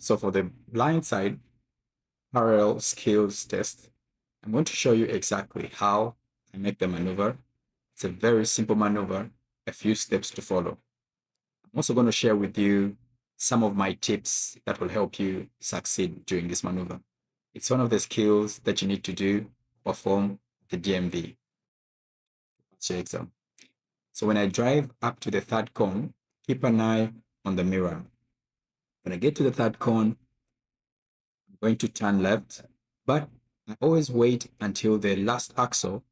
So for the blindside parallel skills test, I'm going to show you exactly how I make the maneuver. It's a very simple maneuver, a few steps to follow. I'm also going to share with you some of my tips that will help you succeed during this maneuver. It's one of the skills that you need to do, perform the DMV. Exam. So when I drive up to the third cone, keep an eye on the mirror. When I get to the third cone, I'm going to turn left, but I always wait until the last axle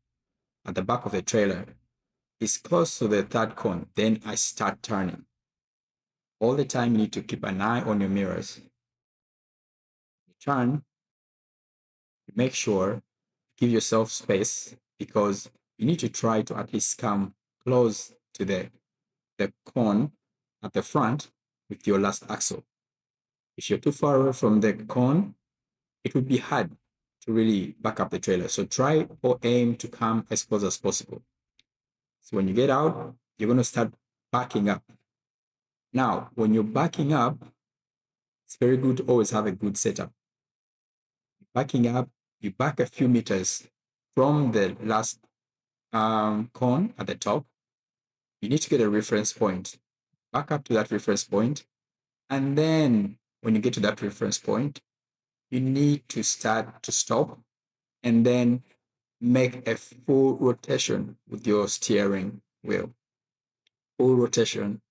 at the back of the trailer is close to the third cone. Then I start turning. All the time you need to keep an eye on your mirrors. You turn, you make sure, give yourself space because you need to try to at least come close to the cone at the front with your last axle. If you're too far away from the cone, it would be hard to really back up the trailer. So try or aim to come as close as possible. So when you get out, you're going to start backing up. Now, when you're backing up, it's very good to always have a good setup. Backing up, you back a few meters from the last cone at the top. You need to get a reference point. Back up to that reference point. And then when you get to that reference point, you need to start to stop and then make a full rotation with your steering wheel. Full rotation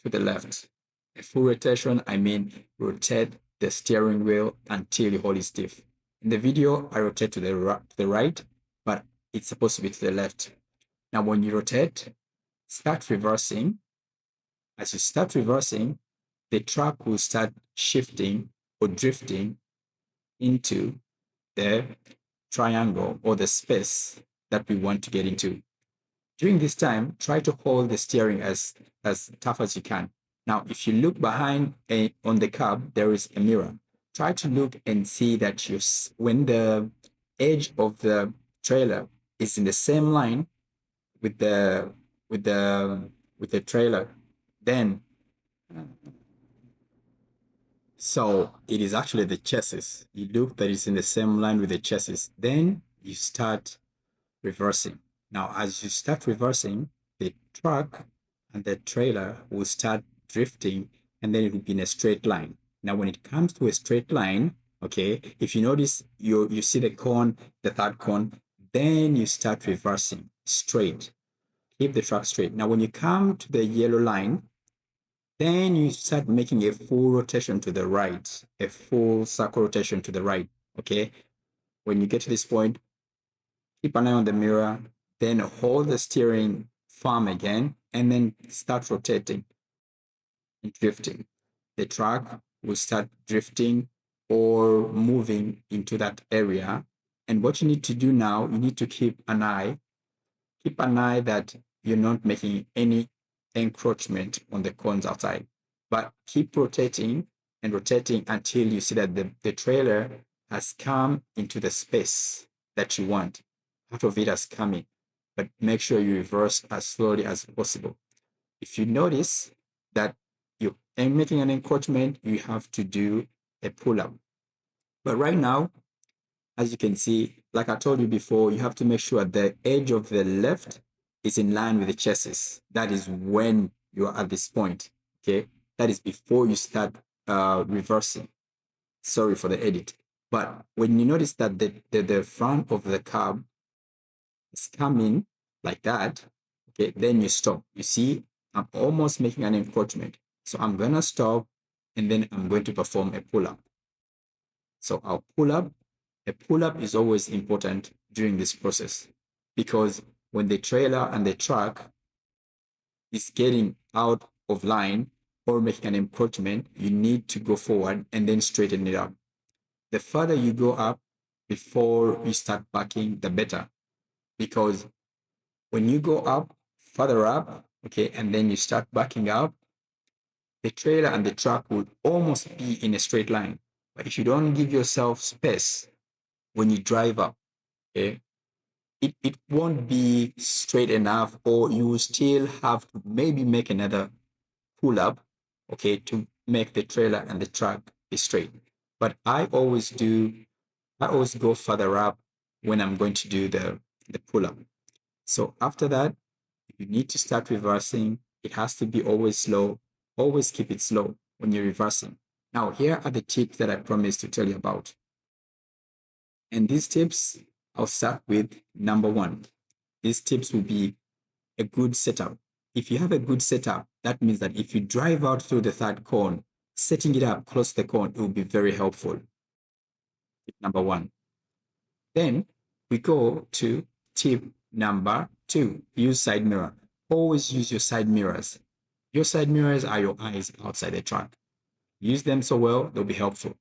to the left. A full rotation, I mean rotate the steering wheel until you hold it stiff. In the video, I rotate to the right, but it's supposed to be to the left. Now, when you rotate, start reversing. As you start reversing, the truck will start shifting or drifting into the triangle or the space that we want to get into. During this time, try to hold the steering as tough as you can. Now, if you look behind on the cab, there is a mirror. Try to look and see that when the edge of the trailer is in the same line with the trailer, then so it is actually the chassis. You look that it's in the same line with the chassis. Then you start reversing. Now, as you start reversing, the truck and the trailer will start drifting and then it will be in a straight line. Now, when it comes to a straight line, okay, if you notice, you see the cone, the third cone, then you start reversing straight. Keep the truck straight. Now, when you come to the yellow line, then you start making a full rotation to the right, a full circle rotation to the right, okay? When you get to this point, keep an eye on the mirror, then hold the steering firm again, and then start rotating and drifting. The truck will start drifting or moving into that area. And what you need to do now, you need to keep an eye that you're not making any encroachment on the cones outside, but keep rotating and rotating until you see that the trailer has come into the space that you want. Part of it has come in, but make sure you reverse as slowly as possible. If you notice that you're making an encroachment, you have to do a pull-up. But right now, as you can see, like I told you before, you have to make sure the edge of the left is in line with the chassis. That is when you are at this point, okay? That is before you start reversing. Sorry for the edit. But when you notice that the front of the cab is coming like that, okay, then you stop. You see, I'm almost making an encroachment. So I'm going to stop and then I'm going to perform a pull-up. So I'll pull up. A pull-up is always important during this process because when the trailer and the truck is getting out of line or making an encroachment, you need to go forward and then straighten it up. The further you go up before you start backing, the better. Because when you go up, further up, okay, and then you start backing up, the trailer and the truck will almost be in a straight line. But if you don't give yourself space when you drive up, okay, it won't be straight enough, or you will still have to maybe make another pull up, okay, to make the trailer and the truck be straight. But I always go further up when I'm going to do the pull-up. So after that, you need to start reversing. It has to be always slow. Always keep it slow when you're reversing. Now, here are the tips that I promised to tell you about. And these tips, I'll start with number one. These tips will be a good setup. If you have a good setup, that means that if you drive out through the third cone, setting it up close to the cone, it will be very helpful. Tip number one. Then we go to tip number two. Use side mirror. Always use your side mirrors. Your side mirrors are your eyes outside the truck. Use them so well, they'll be helpful.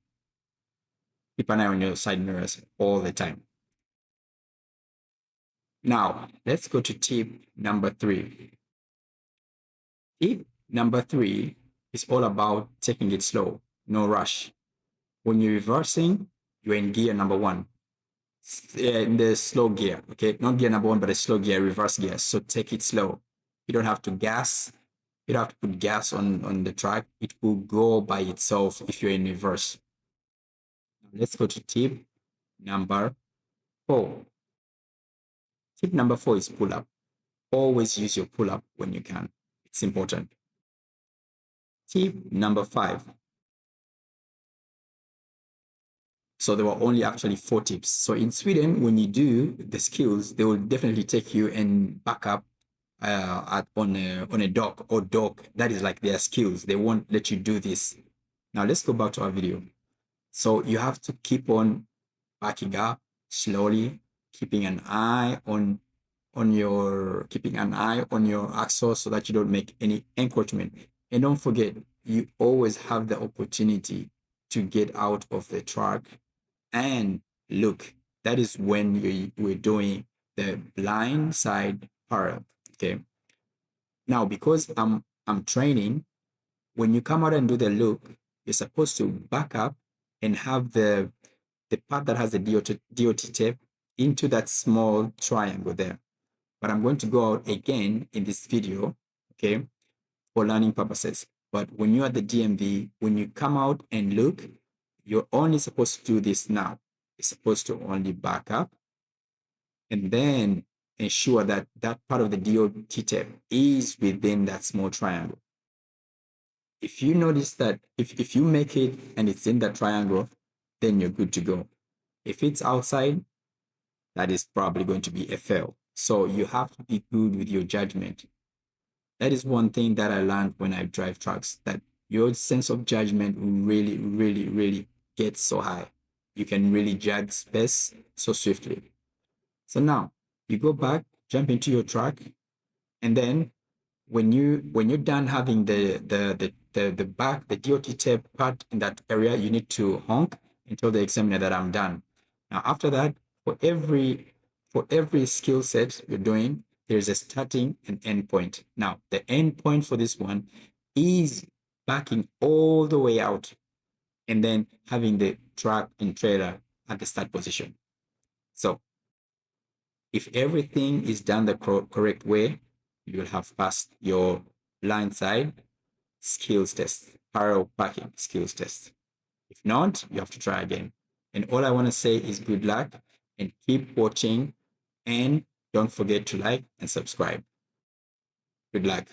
Keep an eye on your side mirrors all the time. Now, let's go to tip number three. Tip number three is all about taking it slow, no rush. When you're reversing, you're in gear number one, in the slow gear, okay? Not gear number one, but a slow gear, reverse gear. So take it slow. You don't have to gas. You don't have to put gas on the track. It will go by itself if you're in reverse. Let's go to tip number four. Tip number four is pull up. Always use your pull up when you can. It's important. Tip number five. So there were only actually 4 tips. So in Sweden, when you do the skills, they will definitely take you and back up on a dock or dock. That is like their skills. They won't let you do this. Now let's go back to our video. So you have to keep on backing up slowly, keeping an eye on your axle so that you don't make any encroachment. And don't forget, you always have the opportunity to get out of the truck and look. That is when we're doing the blind side parallel. Okay. Now, because I'm training, when you come out and do the look, you're supposed to back up and have the part that has the DOT tape into that small triangle there. But I'm going to go out again in this video, okay, for learning purposes. But when you're at the DMV, when you come out and look, you're only supposed to do this now. You're supposed to only back up and then ensure that that part of the DOT tape is within that small triangle. If you notice that if you make it and it's in that triangle, then you're good to go. If it's outside, that is probably going to be a fail. So you have to be good with your judgment. That is one thing that I learned when I drive trucks, that your sense of judgment really, really, really gets so high. You can really judge space so swiftly. So now you go back, jump into your truck, and then when you're done having the DOT tape part in that area, you need to honk and tell the examiner that I'm done. Now after that, for every skill set you're doing, there's a starting and end point. Now the end point for this one is backing all the way out and then having the truck and trailer at the start position. So if everything is done the correct way, you will have passed your blindside skills test, parallel parking skills test. If not, you have to try again. And all I want to say is good luck and keep watching, and don't forget to like and subscribe. Good luck.